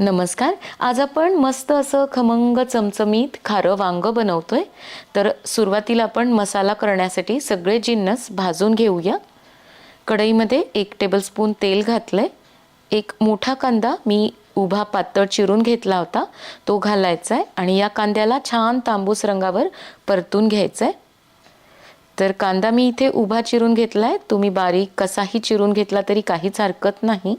नमस्कार. आज आपण मस्त असं खमंग चमचमीत खारं वांगं बनवतोय. तर सुरुवातीला आपण मसाला करण्यासाठी सगळे जिन्नस भाजून घेऊया. कढईमध्ये 1 टेबलस्पून तेल घातलंय. एक मोठा कांदा मी उभा पातळ चिरून घेतला होता, तो घालायचा आहे आणि या कांद्याला छान तांबूस रंगावर परतून घ्यायचं आहे. तर कांदा मी इथे उभा चिरून घेतलाय, तुम्ही बारीक कसाही चिरून घेतला तरी काहीच हरकत नाही.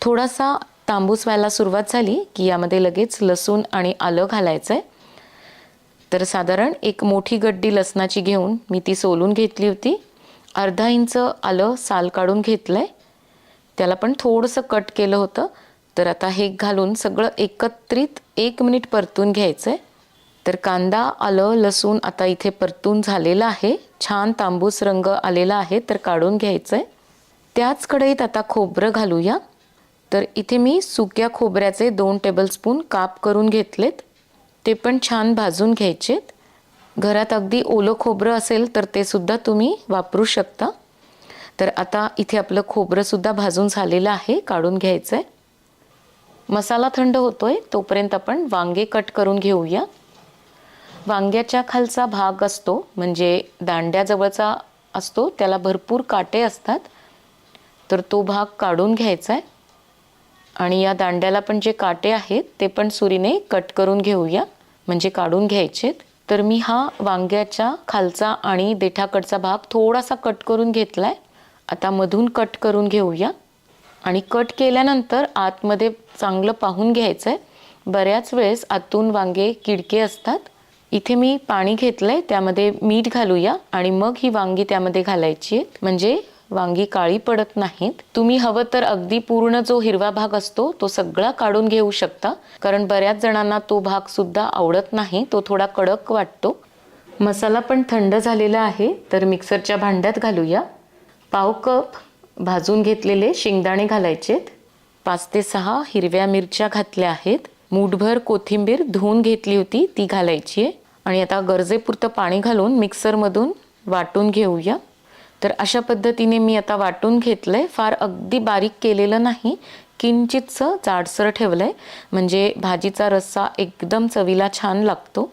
थोडासा तांबूस व्हायला सुरुवात झाली की यामध्ये लगेच लसूण आणि आलं घालायचं आहे. तर साधारण एक मोठी गड्डी लसणाची घेऊन मी ती सोलून घेतली होती. अर्धा इंच आलं साल काढून घेतलं आहे, त्याला पण थोडंसं कट केलं होतं. तर आता हे घालून सगळं एकत्रित 1 मिनिट परतून घ्यायचं आहे. तर कांदा आलं लसूण आता इथे परतून झालेला आहे, छान तांबूस रंग आलेला आहे, तर काढून घ्यायचं आहे. त्याच कढईत आता खोबरं घालूया. तर इथे मी सुक्या खोबऱ्याचे 2 टेबलस्पून काप करून घेतलेत, ते पण छान भाजून घ्यायचेत. घरात अगदी ओलं खोबरं असेल तर ते सुद्धा तुम्ही वापरू शकता. तर आता इथे आपलं खोबरंसुद्धा भाजून झालेलं आहे, काढून घ्यायचं आहे. मसाला थंड होतोय तोपर्यंत आपण वांगे कट करून घेऊया. वांग्याच्या खालचा भाग असतो म्हणजे दांड्याजवळचा असतो, त्याला भरपूर काटे असतात, तर तो भाग काढून घ्यायचा आहे. आणि या दांड्याला पण जे काटे आहेत ते पण सुरीने कट करून घेऊया, म्हणजे काढून घ्यायचेत. तर मी हा वांग्याच्या खालचा आणि देठाकडचा भाग थोडासा कट करून घेतलाय. आता मधून कट करून घेऊया आणि कट केल्यानंतर आतमध्ये चांगलं पाहून घ्यायचं आहे. बऱ्याच वेळेस आतून वांगे किडके असतात. इथे मी पाणी घेतलंय, त्यामध्ये मीठ घालूया आणि मग ही वांगी त्यामध्ये घालायची आहेत, म्हणजे वांगी काळी पडत नाहीत. तुम्ही हवं तर अगदी पूर्ण जो हिरवा भाग असतो तो सगळा काढून घेऊ शकता, कारण बऱ्याच जणांना तो भाग सुद्धा आवडत नाही, तो थोडा कडक वाटतो. मसाला पण थंड झालेला आहे, तर मिक्सरच्या भांड्यात घालूया. पाव कप भाजून घेतलेले शेंगदाणे घालायचेत. 5 ते 6 हिरव्या मिरच्या घातल्या आहेत. मूठभर कोथिंबीर धुवून घेतली होती, ती घालायची आहे. आणि आता गरजेपुरतं पाणी घालून मिक्सरमधून वाटून घेऊया. तर अशा पद्धतीने मी आता वाटून घेतलंय. फार अगदी बारीक केलेलं नाही, किंचितसं जाडसर ठेवलंय, म्हणजे भाजीचा रस्सा एकदम चवीला छान लागतो.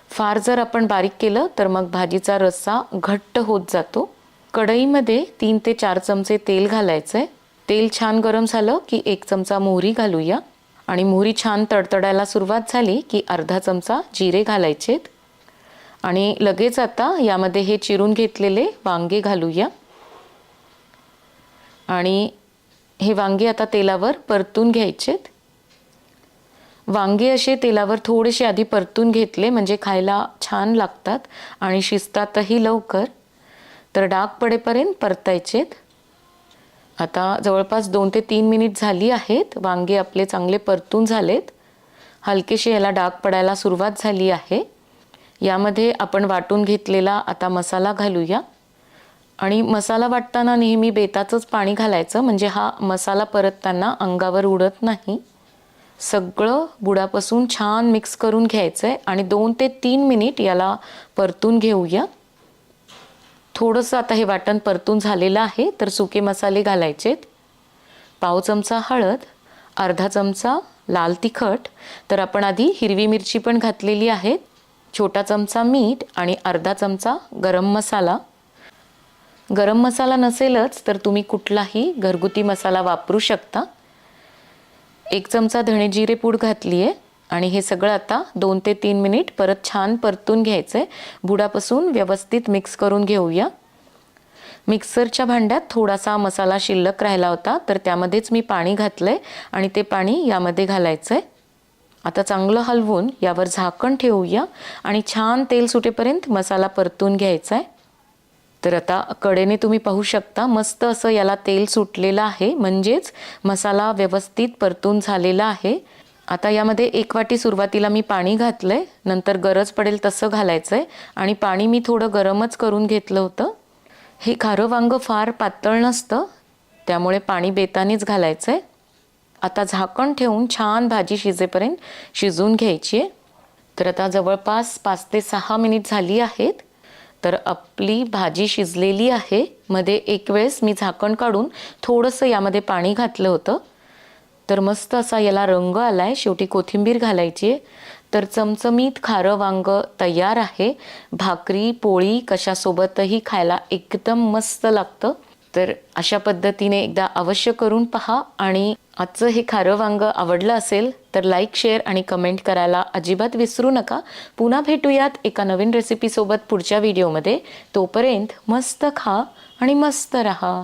फार जर आपण बारीक केलं तर मग भाजीचा रस्सा घट्ट होत जातो. कढईमध्ये 3 ते 4 चमचे तेल घालायचंय. तेल छान गरम झालं की 1 चमचा मोहरी घालूया आणि मोहरी छान तडतडायला सुरुवात झाली की अर्धा चमचा जिरे घालायचेत. आणि लगेच आता यामध्ये हे चिरून घेतलेले वांगे घालूया आणि हे वांगे आता तेलावर परतून घ्यायचेत. वांगे असे तेलावर थोडेसे आधी परतून घेतले म्हणजे खायला छान लागतात आणि शिजतातही लवकर. तर डाग पडेपर्यंत परतायचेत. आता जवळपास 2 ते 3 मिनिट झाली आहेत. वांगे आपले चांगले परतून झालेत. हलकेसे याला डाग पडायला सुरुवात झाली आहे. यामध्ये आपण वाटून घेतलेला आता मसाला घालूया आणि मसाला वाटताना नेहमी बेताचंच पाणी घालायचं, म्हणजे हा मसाला परतताना अंगावर उडत नाही. सगळं बुडापासून छान मिक्स करून घ्यायचं आहे आणि 2 ते 3 मिनिट याला परतून घेऊया. थोडंसं आता हे वाटण परतून झालेलं आहे, तर सुके मसाले घालायचेत. पाव चमचा हळद, अर्धा चमचा लाल तिखट, तर आपण आधी हिरवी मिरची पण घातलेली आहे, छोटा चमचा मीठ आणि अर्धा चमचा गरम मसाला. गरम मसाला नसेलच तर तुम्ही कुठलाही घरगुती मसाला वापरू शकता. 1 चमचा धणे जिरे पूड घातली आहे आणि हे सगळं आता 2 ते 3 मिनिट परत छान परतून घ्यायचं आहे. बुडापासून व्यवस्थित मिक्स करून घेऊया. मिक्सरच्या भांड्यात थोडासा मसाला शिल्लक राहिला होता, तर त्यामध्येच मी पाणी घातलंय आणि ते पाणी यामध्ये घालायचं आहे. आता चांगलं हलवून यावर झाकण ठेवूया आणि छान तेल सुटेपर्यंत मसाला परतून घ्यायचा आहे. तर आता कडेने तुम्ही पाहू शकता मस्त असं याला तेल सुटलेलं आहे, म्हणजेच मसाला व्यवस्थित परतून झालेला आहे. आता यामध्ये 1 वाटी सुरुवातीला मी पाणी घातलंय, नंतर गरज पडेल तसं घालायचंय आणि पाणी मी थोडं गरमच करून घेतलं होतं. हे खारं वांगं फार पातळ नसतं, त्यामुळे पाणी बेतानेच घालायचंय. आता झाकण ठेवून छान भाजी शिजेपर्यंत शिजवून घ्यायची आहे. तर आता जवळपास 5 ते 6 मिनिट झाली आहेत. तर आपली भाजी शिजलेली आहे. मध्ये एक वेळेस मी झाकण काढून थोडंसं यामध्ये पाणी घातलं होतं. तर मस्त असा याला रंग आलाय. शेवटी कोथिंबीर घालायची आहे. तर चमचमीत खारं वांग तयार आहे. भाकरी पोळी कशासोबतही खायला एकदम मस्त लागतं. तर अशा पद्धतीने एकदा अवश्य करून पहा. आणि आजचं हे खारं वांग आवडलं असेल तर लाईक, शेअर आणि कमेंट करायला अजिबात विसरू नका. पुन्हा भेटूयात एका नवीन रेसिपीसोबत पुढच्या व्हिडिओमध्ये. तोपर्यंत मस्त खा आणि मस्त रहा.